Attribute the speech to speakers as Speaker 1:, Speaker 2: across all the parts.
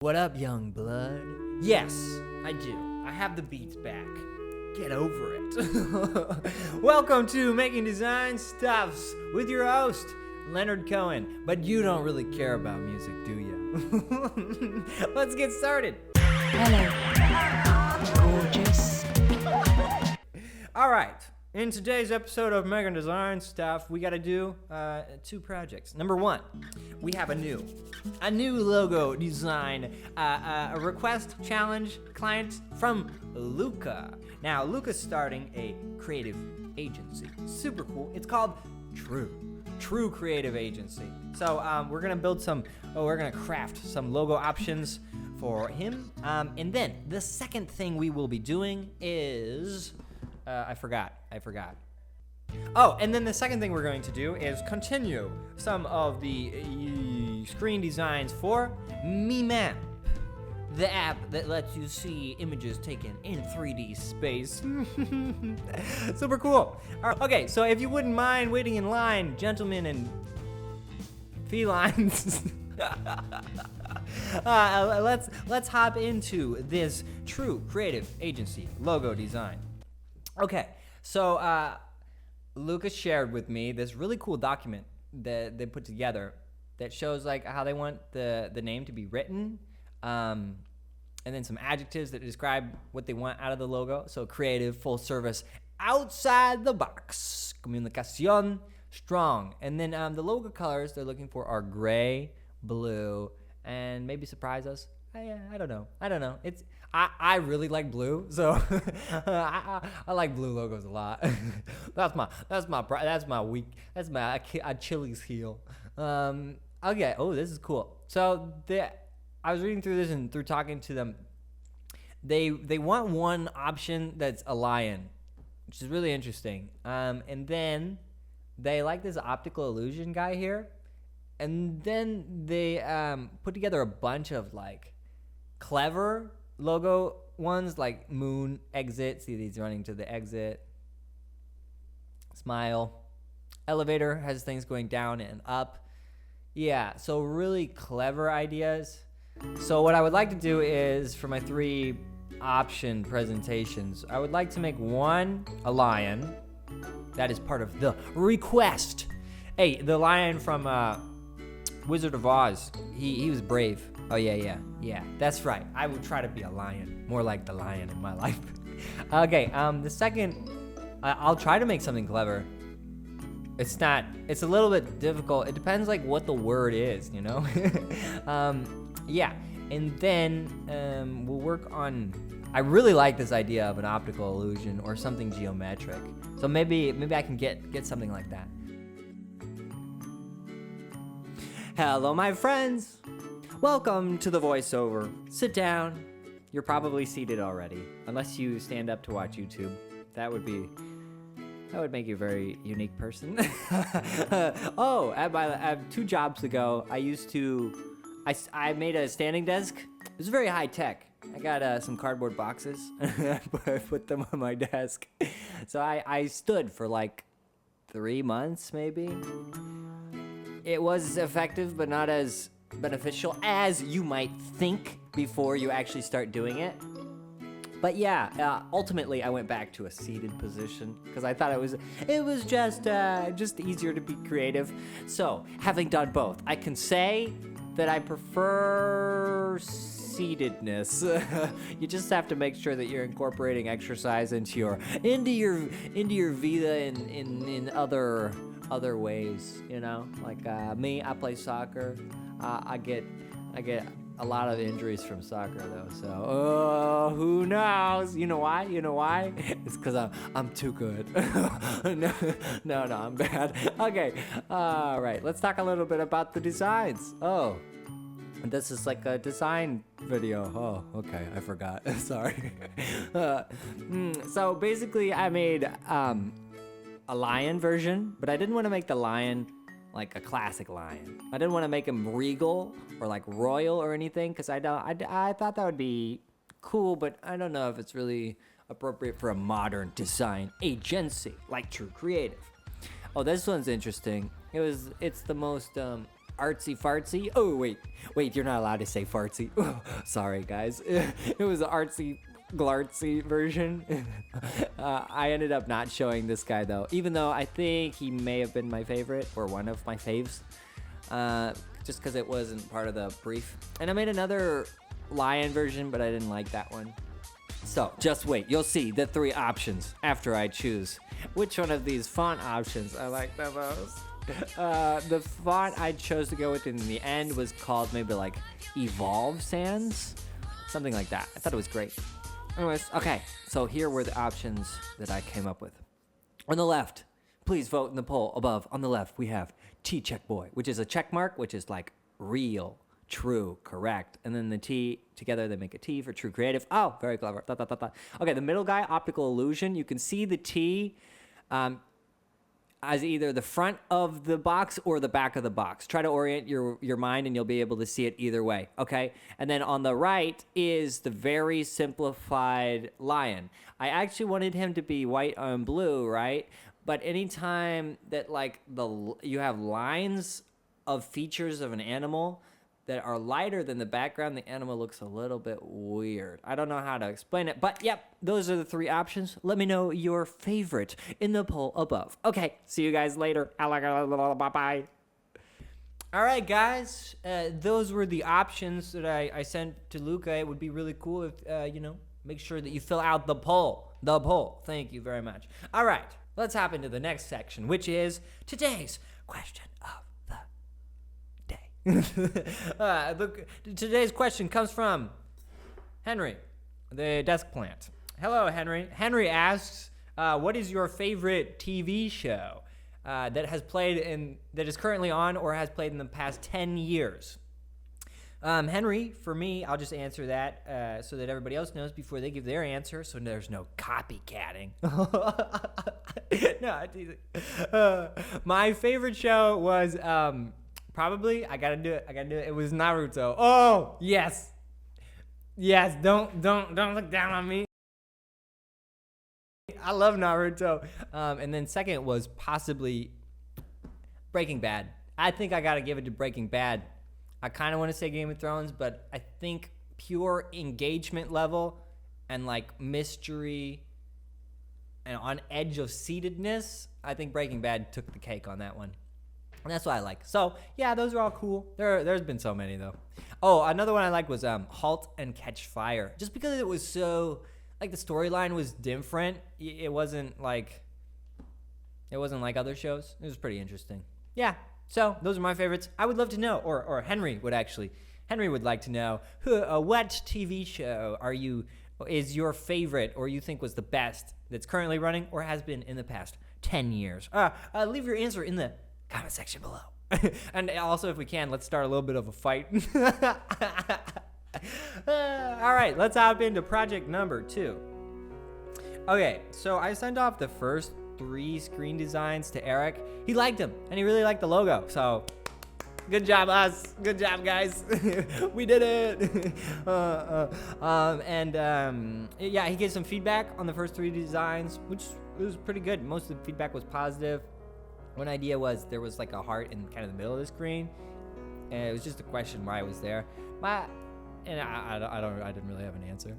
Speaker 1: What up, young blood? Yes, I do. I have the beats back. Get over it. Welcome to Making Design Stuffs with your host, Leonard Cohen. But you don't really care about music, do you? Let's get started.
Speaker 2: Hello, gorgeous.
Speaker 1: All right. In today's episode of Making Design Stuff, we got to do two projects. Number one, we have a new logo design, a request challenge client from Luca. Now, Luca's starting a creative agency. Super cool. It's called True Creative Agency. So we're gonna craft some logo options for him. And then the second thing we will be doing is, I forgot. Oh, and then the second thing we're going to do is continue some of the screen designs for MeMap, the app that lets you see images taken in 3D space. Super cool. All right, okay, so if you wouldn't mind waiting in line, gentlemen and felines, let's hop into this True Creative Agency logo design. Okay, so Luca shared with me this really cool document that they put together that shows like how they want the name to be written, and then some adjectives that describe what they want out of the logo. So creative, full service, outside the box, comunicación, strong. And then the logo colors they're looking for are gray, blue, and maybe surprise us. I don't know. I really like blue, so I like blue logos a lot. That's my Achilles heel. Okay. Oh, this is cool. So I was reading through this and through talking to them. They want one option that's a lion, which is really interesting. And then they like this optical illusion guy here, and then they put together a bunch of like clever logo ones like moon, exit, see these running to the exit, smile, elevator has things going down and up. Yeah, so really clever ideas. So what I would like to do is, for my 3 option presentations, I would like to make one a lion. That is part of the request. Hey, the lion from Wizard of Oz, he was brave. Oh, yeah, that's right. I would try to be a lion, more like the lion in my life. Okay, the second, I'll try to make something clever. It's a little bit difficult. It depends like what the word is, you know? Yeah, and then we'll work on, I really like this idea of an optical illusion or something geometric. So maybe I can get something like that. Hello, my friends. Welcome to the voiceover. Sit down. You're probably seated already, unless you stand up to watch YouTube. That would make you a very unique person. Oh, at 2 jobs ago, I made a standing desk. It was very high tech. I got some cardboard boxes. I put them on my desk. So I stood for like 3 months, maybe. It was effective, but not as beneficial as you might think before you actually start doing it. But yeah, ultimately I went back to a seated position because I thought it was just easier to be creative. So having done both, I can say that I prefer seatedness. You just have to make sure that you're incorporating exercise into your vida in other ways, you know? Like me, I play soccer. I get a lot of injuries from soccer though, so who knows? You know why? It's because I'm too good. No, I'm bad. Okay, all right, let's talk a little bit about the designs. Oh, this is like a design video. Oh, okay, I forgot. Sorry. So basically I made a lion version, but I didn't want to make the lion like a classic lion. I didn't want to make him regal or like royal or anything, because I thought that would be cool, but I don't know if it's really appropriate for a modern design agency like True Creative. Oh, this one's interesting. It's the most artsy fartsy. Oh, wait, you're not allowed to say fartsy. Oh, sorry, guys. It was the artsy glartsy version. I ended up not showing this guy, though, even though I think he may have been my favorite or one of my faves, just because it wasn't part of the brief. And I made another lion version, but I didn't like that one. So just wait, you'll see the 3 options after I choose which one of these font options I like the most. The font I chose to go with in the end was called maybe like Evolve Sans, something like that. I thought it was great. Anyways, okay, so here were the options that I came up with. On the left, please vote in the poll above. On the left, we have T check boy, which is a check mark, which is like real, true, correct. And then the T together, they make a T for true creative. Oh, very clever. Okay, the middle guy, optical illusion. You can see the T as either the front of the box or the back of the box. Try to orient your mind and you'll be able to see it either way, okay? And then on the right is the very simplified lion. I actually wanted him to be white and blue, right? But anytime that like you have lines of features of an animal that are lighter than the background, the animal looks a little bit weird. I don't know how to explain it, but yep, those are the 3 options. Let me know your favorite in the poll above. Okay, see you guys later. Bye-bye. All right, guys, those were the options that I sent to Luca. It would be really cool if, make sure that you fill out the poll. The poll. Thank you very much. All right, let's hop into the next section, which is today's question of today's question comes from Henry, the desk plant. Hello, Henry. Henry asks, what is your favorite TV show that is currently on or has played in the past 10 years? Henry, for me, I'll just answer that so that everybody else knows before they give their answer, so there's no copycatting. No, my favorite show was probably, I gotta do it. It was Naruto. Oh, yes. Don't look down on me. I love Naruto. And then second was possibly Breaking Bad. I think I gotta give it to Breaking Bad. I kind of want to say Game of Thrones, but I think pure engagement level and like mystery and on edge of seatedness, I think Breaking Bad took the cake on that one. And that's what I like. So, yeah, those are all cool. There's been so many, though. Oh, another one I liked was Halt and Catch Fire. Just because it was so, like, the storyline was different. It wasn't like other shows. It was pretty interesting. Yeah, so those are my favorites. I would love to know, or Henry would like to know, what TV show is your favorite or you think was the best that's currently running or has been in the past 10 years? Leave your answer in the comment section below. And also, if we can, let's start a little bit of a fight. All right, let's hop into project number 2. Okay, so I sent off the first 3 screen designs to Eric. He liked them, and he really liked the logo. So, good job, us. Good job, guys. We did it. Yeah, he gave some feedback on the first 3 designs, which was pretty good. Most of the feedback was positive. One idea was there was like a heart in kind of the middle of the screen, and it was just a question why it was there. I didn't really have an answer.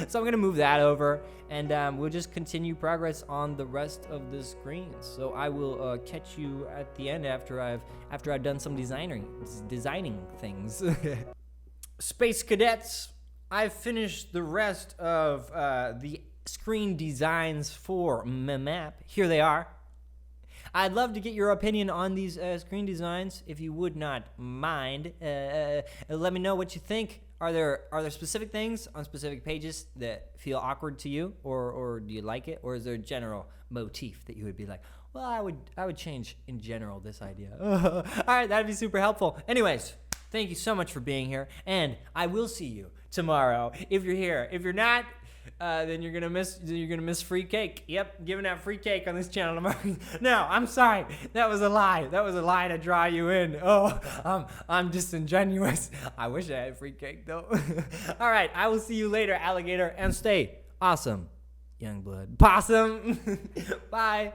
Speaker 1: So I'm gonna move that over, and we'll just continue progress on the rest of the screen. So I will catch you at the end after I've done some designing things. Space Cadets, I've finished the rest of the screen designs for my map. Here they are. I'd love to get your opinion on these screen designs, if you would not mind. Let me know what you think. Are there specific things on specific pages that feel awkward to you, or do you like it, or is there a general motif that you would be like, well, I would change in general this idea? All right, that'd be super helpful. Anyways, thank you so much for being here, and I will see you tomorrow if you're here. If you're not, then you're gonna miss free cake. Yep, giving out free cake on this channel tomorrow. No, I'm sorry. That was a lie. That was a lie to draw you in. Oh, I'm disingenuous. I wish I had free cake though. All right, I will see you later, alligator, and stay awesome, young blood. Possum. Bye.